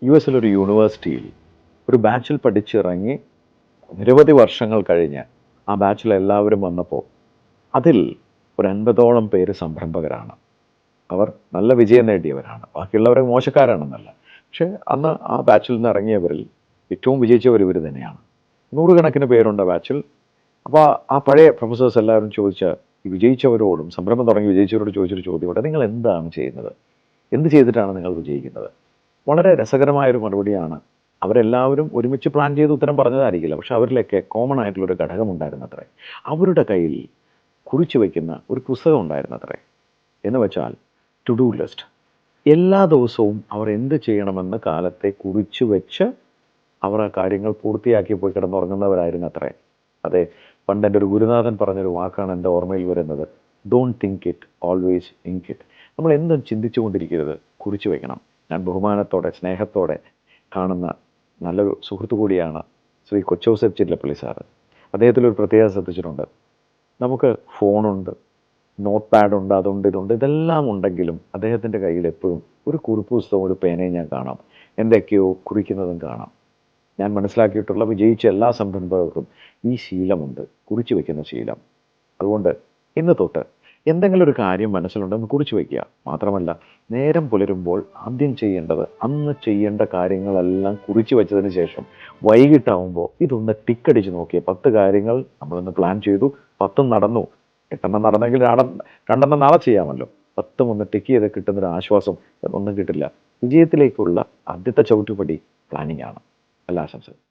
US-ലൊരു യൂണിവേഴ്സിറ്റിയിൽ ഒരു ബാച്ചിൽ പഠിച്ചിറങ്ങി നിരവധി വർഷങ്ങൾ കഴിഞ്ഞ് ആ ബാച്ചിൽ എല്ലാവരും വന്നപ്പോൾ അതിൽ ഒരു 50ഓളം പേര് സംരംഭകരാണ്. അവർ നല്ല വിജയം നേടിയവരാണ്. ബാക്കിയുള്ളവരെ മോശക്കാരാണെന്നല്ല. പക്ഷേ അന്ന് ആ ബാച്ചിൽ നിന്ന് ഇറങ്ങിയവരിൽ ഏറ്റവും വിജയിച്ചവർ ഇവർ തന്നെയാണ്. നൂറുകണക്കിന് പേരുണ്ട് ആ ബാച്ചിൽ. അപ്പോൾ ആ പഴയ പ്രൊഫസേഴ്സ് എല്ലാവരും ചോദിച്ച ഈ വിജയിച്ചവരോടും സംരംഭം തുടങ്ങി വിജയിച്ചവരോട് ചോദിച്ചൊരു ചോദ്യമുണ്ട്, നിങ്ങൾ എന്താണ് ചെയ്യുന്നത്, എന്ത് ചെയ്തിട്ടാണ് നിങ്ങൾ വിജയിക്കുന്നത്? വളരെ രസകരമായൊരു മറുപടിയാണ്. അവരെല്ലാവരും ഒരുമിച്ച് പ്ലാൻ ചെയ്ത് ഉത്തരം പറഞ്ഞതായിരിക്കില്ല, പക്ഷെ അവരിലൊക്കെ കോമൺ ആയിട്ടുള്ളൊരു ഘടകമുണ്ടായിരുന്നത്രേ. അവരുടെ കയ്യിൽ കുറിച്ചു വയ്ക്കുന്ന ഒരു പുസ്തകം ഉണ്ടായിരുന്നത്രേ. എന്ന് വെച്ചാൽ ടു ഡു ലിസ്റ്റ്. എല്ലാ ദിവസവും അവർ എന്ത് ചെയ്യണമെന്ന് കാലത്തെ കുറിച്ചു വെച്ച് അവർ ആ കാര്യങ്ങൾ പൂർത്തിയാക്കി പോയി കിടന്നുറങ്ങുന്നവരായിരുന്നു അത്രേ. അതെ, പണ്ട് എൻ്റെ ഒരു ഗുരുനാഥൻ പറഞ്ഞൊരു വാക്കാണ് എൻ്റെ ഓർമ്മയിൽ വരുന്നത്, don't think it, always ink it. നമ്മൾ എന്തും ചിന്തിച്ചു കൊണ്ടിരിക്കരുത്, കുറിച്ചു വയ്ക്കണം. ഞാൻ ബഹുമാനത്തോടെ സ്നേഹത്തോടെ കാണുന്ന നല്ലൊരു സുഹൃത്തു കൂടിയാണ് ശ്രീ കൊച്ചൗസേപ്പ് ചില്ലപ്പള്ളി സാറ്. അദ്ദേഹത്തിലൊരു പ്രത്യേകത ശ്രദ്ധിച്ചിട്ടുണ്ട്. നമുക്ക് ഫോണുണ്ട്, നോട്ട് പാഡുണ്ട്, അതുണ്ട്, ഇതുണ്ട്, ഇതെല്ലാം ഉണ്ടെങ്കിലും അദ്ദേഹത്തിൻ്റെ കയ്യിൽ എപ്പോഴും ഒരു കുറിപ്പ് പുസ്തകവും ഒരു പേനയും ഞാൻ കാണാം. എന്തൊക്കെയോ കുറിക്കുന്നതും കാണാം. ഞാൻ മനസ്സിലാക്കിയിട്ടുള്ള വിജയിച്ച എല്ലാ സംരംഭകർക്കും ഈ ശീലമുണ്ട്, കുറിച്ചു വയ്ക്കുന്ന ശീലം. അതുകൊണ്ട് ഇന്ന് തൊട്ട് എന്തെങ്കിലും ഒരു കാര്യം മനസ്സിലുണ്ടെന്ന് കുറിച്ച് വയ്ക്കുക. മാത്രമല്ല, നേരം പുലരുമ്പോൾ ആദ്യം ചെയ്യേണ്ടത് അന്ന് ചെയ്യേണ്ട കാര്യങ്ങളെല്ലാം കുറിച്ച് വെച്ചതിന് ശേഷം വൈകിട്ടാവുമ്പോൾ ഇതൊന്ന് ടിക്കടിച്ച് നോക്കിയേ. 10 കാര്യങ്ങൾ നമ്മളൊന്ന് പ്ലാൻ ചെയ്തു, 10 നടന്നു. 8 നടന്നെങ്കിൽ 2 നാളെ ചെയ്യാമല്ലോ. 10 ഒന്ന് ടിക്ക് ചെയ്ത് കിട്ടുന്നൊരു ആശ്വാസം ഒന്നും കിട്ടില്ല. വിജയത്തിലേക്കുള്ള ആദ്യത്തെ ചവിട്ടുപടി പ്ലാനിങ് ആണ്. എല്ലാ ആശംസകളും.